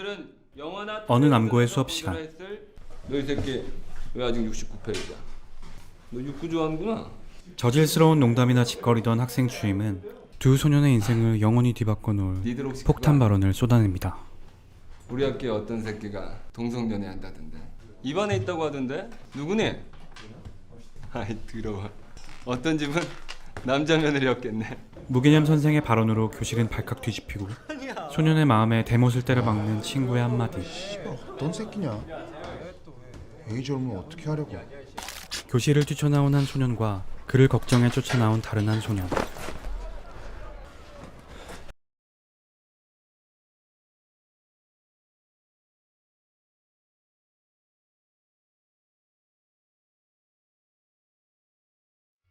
니들은 영어나 어느 남고의 수업 시간. 너 이 새끼 왜 아직 69페이지야? 너 육구 좋아하는구나. 저질스러운 농담이나 짓거리던 학생 주임은 두 소년의 인생을 영원히 뒤바꿔 놓을 니들 혹시 폭탄 발언을 쏟아냅니다. 우리 학교에 어떤 새끼가 동성연애 한다던데. 입안에 있다고 하던데. 누구니? 아이 더러워. 어떤 집은 남자 며느리였겠네. 무개념 선생의 발언으로 교실은 발칵 뒤집히고 소년의 마음에 대못을 때려박는 친구의 한마디. 어떤 새끼냐? 애기 젊으면 어떻게 하려고? 교실을 뛰쳐나온 한 소년과 그를 걱정해 쫓아나온 다른 한 소년.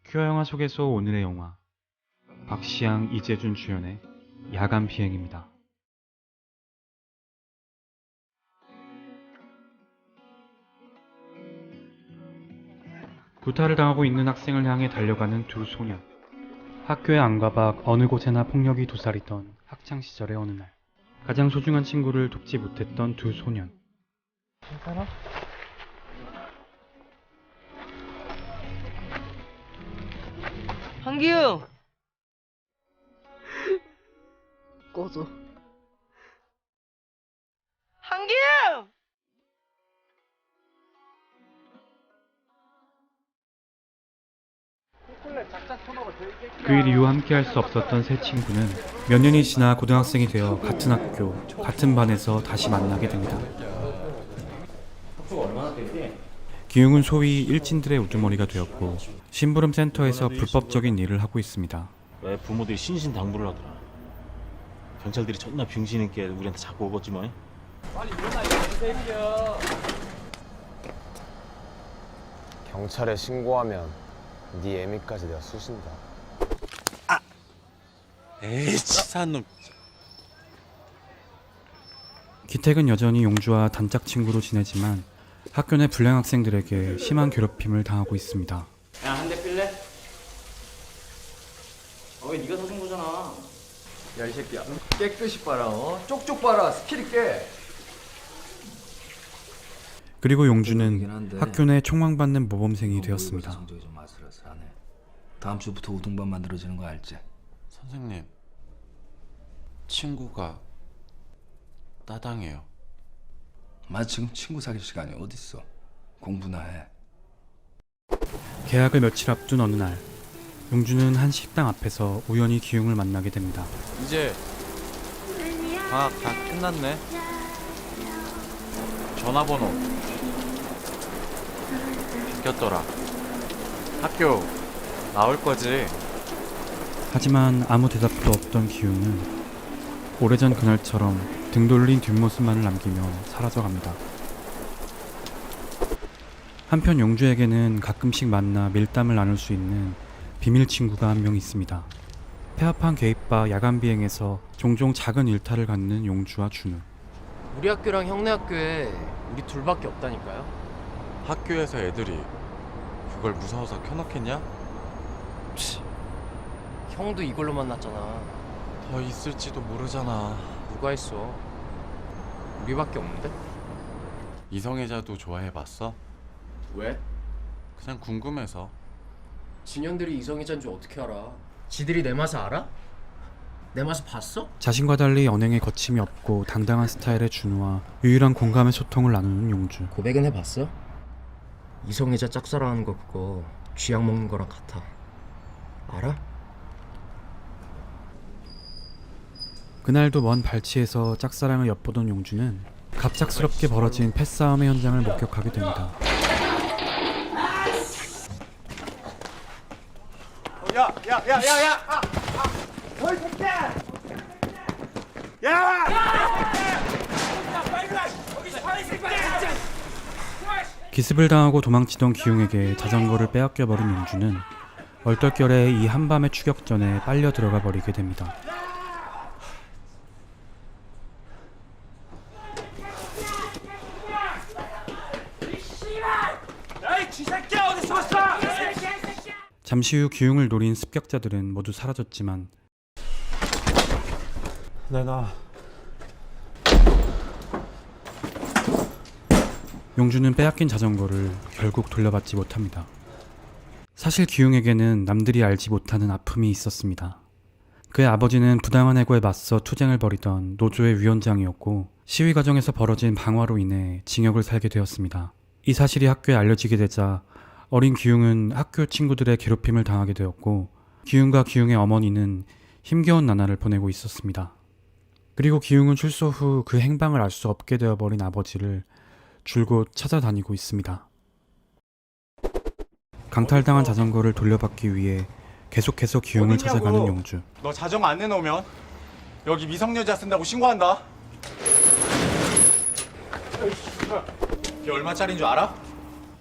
큐어 영화 속에서 오늘의 영화, 박시양, 이재준 주연의 야간 비행입니다. 구타를 당하고 있는 학생을 향해 달려가는 두 소년. 학교의 안과 밖 어느 곳에나 폭력이 도사리던 학창시절의 어느 날, 가장 소중한 친구를 돕지 못했던 두 소년. 괜찮아? 한기웅! 꺼져. 한기웅! 그 일 이후 함께할 수 없었던 세 친구는 몇 년이 지나 고등학생이 되어 같은 학교, 같은 반에서 다시 만나게 됩니다. 기웅은 소위 일진들의 우두머리가 되었고 심부름 센터에서 불법적인 일을 하고 있습니다. 왜 부모들이 신신당부를 하더라. 경찰들이 존나 병신 있게 우리한테 자꾸 오겠지만. 빨리 일어나 이 새끼야. 경찰에 신고하면 네 애미까지 내가 쑤신다. 에이 치사한 놈. 기택은 여전히 용주와 단짝 친구로 지내지만 학교 내 불량 학생들에게 심한 괴롭힘을 당하고 있습니다. 야, 한 대 필래? 왜 네가 사준 거잖아. 야 이 새끼야. 깨끗이 빨아. 쪽쪽 빨아. 스킬 있게. 그리고 용주는 학교 내 총망받는 모범생이 되었습니다. 성적이 좀 아슬아슬하네. 다음 주부터 우등반 만들어지는 거 알지? 선생님, 친구가 따당해요. 지금 친구 사귈 시간이 어딨어? 공부나 해. 개학을 며칠 앞둔 어느 날, 용주는 한 식당 앞에서 우연히 기웅을 만나게 됩니다. 이제 방학 다 끝났네. 전화번호 바뀌었더라. 학교 나올 거지? 하지만 아무 대답도 없던 기웅은 오래전 그날처럼 등 돌린 뒷모습만을 남기며 사라져갑니다. 한편 용주에게는 가끔씩 만나 밀담을 나눌 수 있는 비밀 친구가 한 명 있습니다. 폐업한 게이바 야간 비행에서 종종 작은 일탈을 갖는 용주와 준우. 우리 학교랑 형네 학교에 우리 둘밖에 없다니까요. 학교에서 애들이 그걸 무서워서 켜놓겠냐? 형도 이걸로 만났잖아. 더 있을지도 모르잖아. 누가 있어? 우리밖에 없는데? 이성애자도 좋아해봤어? 왜? 그냥 궁금해서. 진현들이 이성애자인 줄 어떻게 알아? 지들이 내 맛을 알아? 내 맛을 봤어? 자신과 달리 언행에 거침이 없고 당당한 스타일의 준우와 유일한 공감의 소통을 나누는 용주. 고백은 해봤어? 이성애자 짝사랑하는 거 그거 쥐약 먹는 거랑 같아. 알아? 그날도 먼 발치에서 짝사랑을 엿보던 용주는 갑작스럽게 벌어진 패싸움의 현장을 목격하게 됩니다. 기습을 당하고 도망치던 기웅에게 자전거를 빼앗겨버린 용주는 얼떨결에 이 한밤의 추격전에 빨려 들어가 버리게 됩니다. 잠시 후 기웅을 노린 습격자들은 모두 사라졌지만 내가 용주는 빼앗긴 자전거를 결국 돌려받지 못합니다. 사실 기웅에게는 남들이 알지 못하는 아픔이 있었습니다. 그의 아버지는 부당한 해고에 맞서 투쟁을 벌이던 노조의 위원장이었고 시위 과정에서 벌어진 방화로 인해 징역을 살게 되었습니다. 이 사실이 학교에 알려지게 되자 어린 기웅은 학교 친구들의 괴롭힘을 당하게 되었고 기웅과 기웅의 어머니는 힘겨운 나날을 보내고 있었습니다. 그리고 기웅은 출소 후 그 행방을 알 수 없게 되어버린 아버지를 줄곧 찾아다니고 있습니다. 강탈당한 자전거를 돌려받기 위해 계속해서 기웅을 찾아가는 용주. 너 자전거 안 내놓으면 여기 미성년자 쓴다고 신고한다. 이게 얼마짜리인 줄 알아?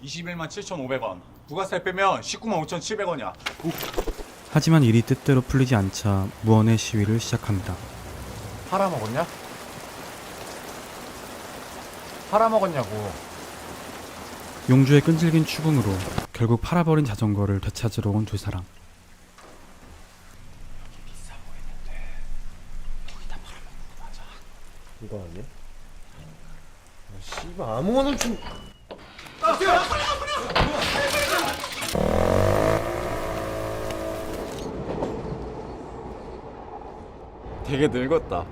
21만 7,500원. 부가세 빼면 19만 5,700원이야. 하지만 일이 뜻대로 풀리지 않자 무언의 시위를 시작합니다. 팔아먹었냐? 팔아먹었냐고. 용주의 끈질긴 추궁으로 결국 팔아버린 자전거를 되찾으러 온 두 사람. 이거 아니야? 씨발 아무거나 좀. 되게 늙었다.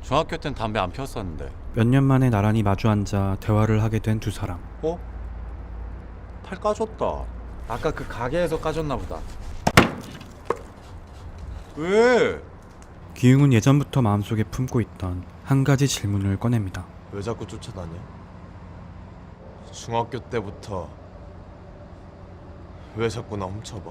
중학교 땐 담배 안 피웠었는데. 몇 년 만에 나란히 마주 앉아 대화를 하게 된 두 사람. 어? 팔 까졌다. 아까 그 가게에서 까졌나 보다. 왜? 기웅은 예전부터 마음속에 품고 있던 한 가지 질문을 꺼냅니다. 왜 자꾸 쫓아다녀? 중학교 때부터 왜 자꾸 나 훔쳐봐?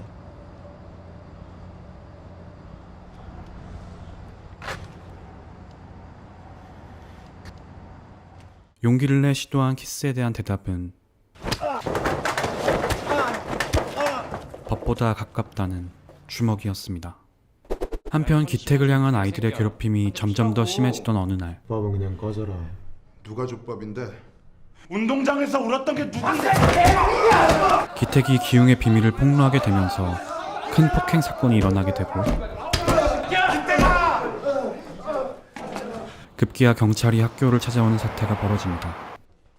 용기를 내 시도한 키스에 대한 대답은 법보다 가깝다는 주먹이었습니다. 한편 기택을 향한 아이들의 괴롭힘이 점점 더 심해지던 어느 날 밥은 그냥 꺼져라. 누가 족밥인데? 운동장에서 울었던 게 누군데? 기택이 기웅의 비밀을 폭로하게 되면서 큰 폭행 사건이 일어나게 되고 급기야 경찰이 학교를 찾아오는 사태가 벌어집니다.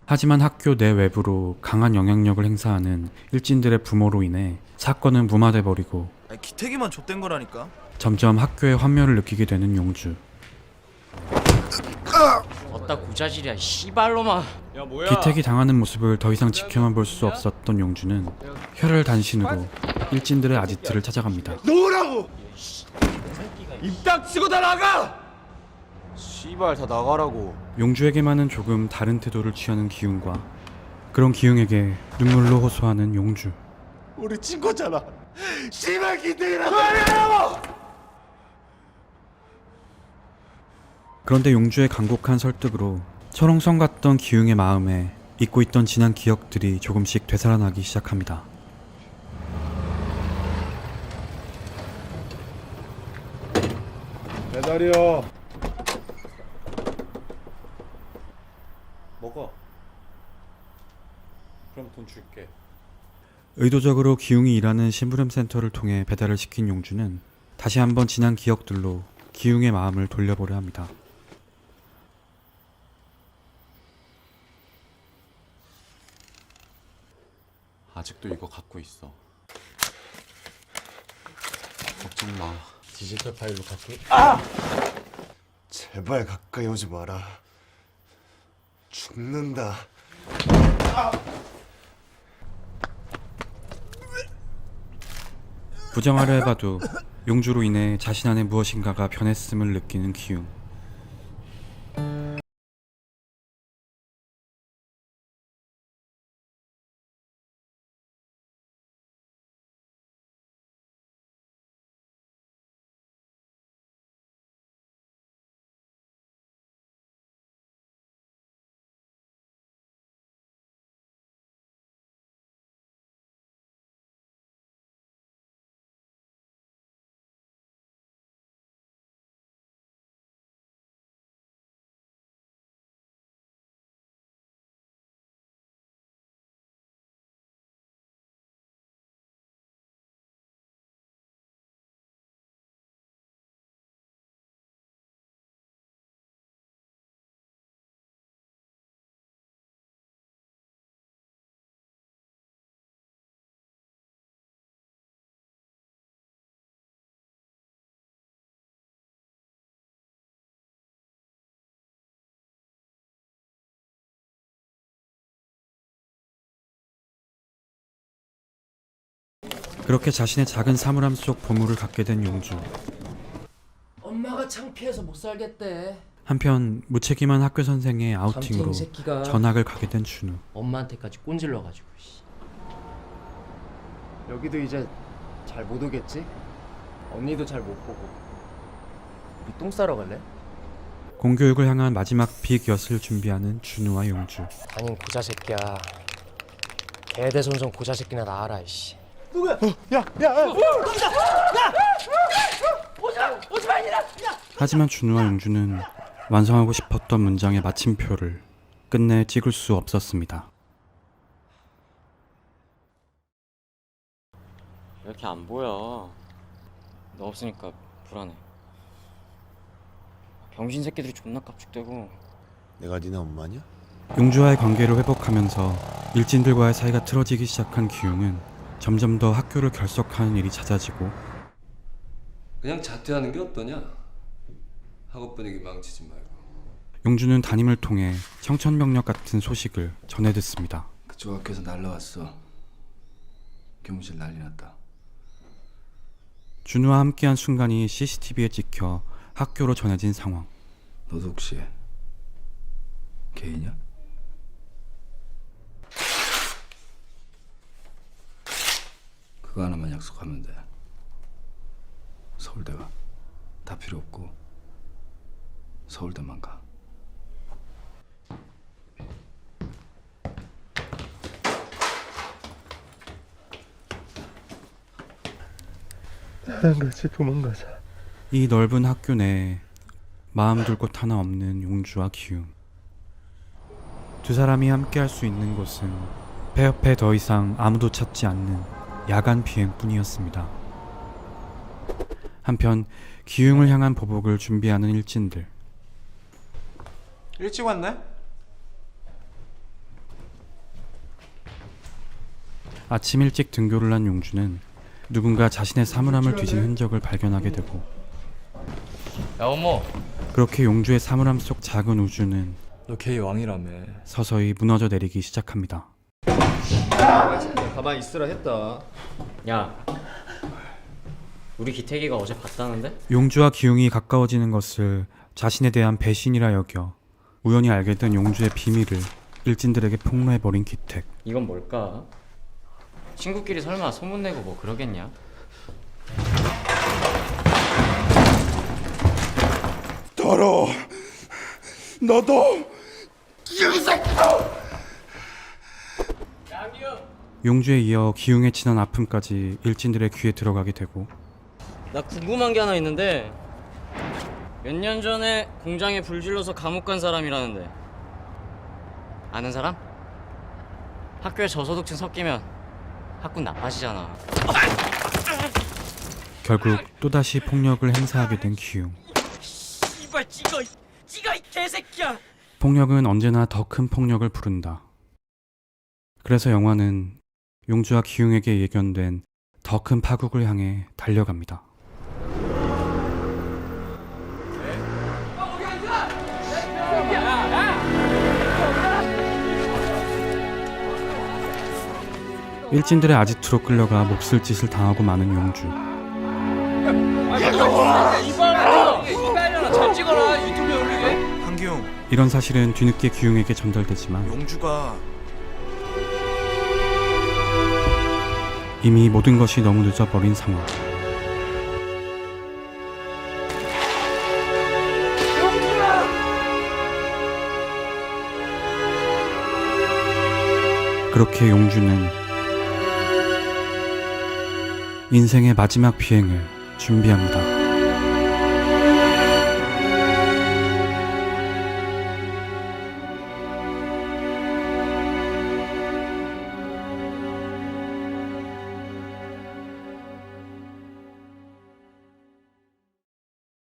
하지만 학교 내 외부로 강한 영향력을 행사하는 일진들의 부모로 인해 사건은 무마돼 버리고 기태기만 좆된 거라니까. 점점 학교의 환멸을 느끼게 되는 용주. 어따 고자질이야 씨발로마. 야 뭐야? 기택이 당하는 모습을 더 이상 지켜만 볼 수 없었던 용주는 혈을 단신으로 일진들의 아지트를 찾아갑니다. 놓으라고! 입 닥치고 다 나가! 씨발 다 나가라고. 용주에게만은 조금 다른 태도를 취하는 기웅과 그런 기웅에게 눈물로 호소하는 용주. 우리 친구잖아. 씨발 기대라고 하려고! 그런데 용주의 간곡한 설득으로 철옹성 같던 기웅의 마음에 잊고 있던 지난 기억들이 조금씩 되살아나기 시작합니다. 배달이요. 먹어. 그럼 돈 줄게. 의도적으로 기웅이 일하는 심부름 센터를 통해 배달을 시킨 용주는 다시 한번 지난 기억들로 기웅의 마음을 돌려보려 합니다. 아직도 이거 갖고 있어. 걱정 마. 디지털 파일로 갖고. 제발 가까이 오지 마라. 죽는다. 부정하려 해봐도 용주로 인해 자신 안에 무엇인가가 변했음을 느끼는 기웅. 그렇게 자신의 작은 사물함 속 보물을 갖게 된 용주. 엄마가 창피해서 못 살겠대. 한편 무책임한 학교 선생의 아우팅으로 잠탱이 새끼가 전학을 가게 된 준우. 엄마한테까지 꼰질러가지고. 여기도 이제 잘 못 오겠지? 언니도 잘 못 보고. 우리 똥 싸러 갈래? 공교육을 향한 마지막 빅엿을 준비하는 준우와 용주. 아닌 고자 새끼야. 개대손손 고자 새끼나 나와라 이씨. 하지만 준우와 용주는 완성하고 싶었던 문장의 마침표를 끝내 찍을 수 없었습니다. 왜 이렇게 안 보여? 너 없으니까 불안해. 병신 새끼들이 존나 깝죽대고. 내가 니네 엄마냐? 용주와의 관계를 회복하면서 일진들과의 사이가 틀어지기 시작한 기웅은 점점 더 학교를 결석하는 일이 잦아지고 그냥 자퇴하는 게 어떠냐? 학업 분위기 망치지 말고. 용주는 담임을 통해 청천벽력 같은 소식을 전해 듣습니다. 그쪽 학교에서 날라왔어. 교무실 난리 났다. 준우와 함께한 순간이 CCTV에 찍혀 학교로 전해진 상황. 너도 혹시 게이냐? 그거 하나만 약속하면 돼. 서울대가 다 필요 없고 서울대만 가. 나랑 같이 도망가자. 이 넓은 학교 내에 마음 둘 곳 하나 없는 용주와 기웅. 두 사람이 함께 할 수 있는 곳은 배 옆에 더 이상 아무도 찾지 않는 야간 비행뿐이었습니다. 한편 기웅을 향한 보복을 준비하는 일진들. 일찍 왔네? 아침 일찍 등교를 한 용주는 누군가 자신의 사물함을 뒤진 흔적을 발견하게 되고 야 어머. 그렇게 용주의 사물함 속 작은 우주는 너 K 왕이라며. 서서히 무너져 내리기 시작합니다. 가만히 있으라 했다. 야. 우리 기태기가 어제 봤다는데? 용주와 기웅이 가까워지는 것을 자신에 대한 배신이라 여겨 우연히 알게 된 용주의 비밀을 일진들에게 폭로해버린 기택. 이건 뭘까? 친구끼리 설마 소문내고 뭐 그러겠냐? 더러. 너도. 용주에 이어 기웅의 진한 아픔까지 일진들의 귀에 들어가게 되고 나 궁금한 게 하나 있는데 몇 년 전에 공장에 불 질러서 감옥 간 사람이라는데 아는 사람? 학교에 저소득층 섞이면 학군 나빠지잖아. 결국 또다시 폭력을 행사하게 된 기웅. 씨발 찍어 이 개새끼야. 폭력은 언제나 더 큰 폭력을 부른다. 그래서 영화는 용주와 기웅에게 예견된 더 큰 파국을 향해 달려갑니다. 일진들의 아지트로 끌려가 몹쓸 짓을 당하고 마는 용주. 한기용, 이런 사실은 뒤늦게 기웅에게 전달되지만 용주가 이미 모든 것이 너무 늦어버린 상황. 그렇게 용주는 인생의 마지막 비행을 준비합니다.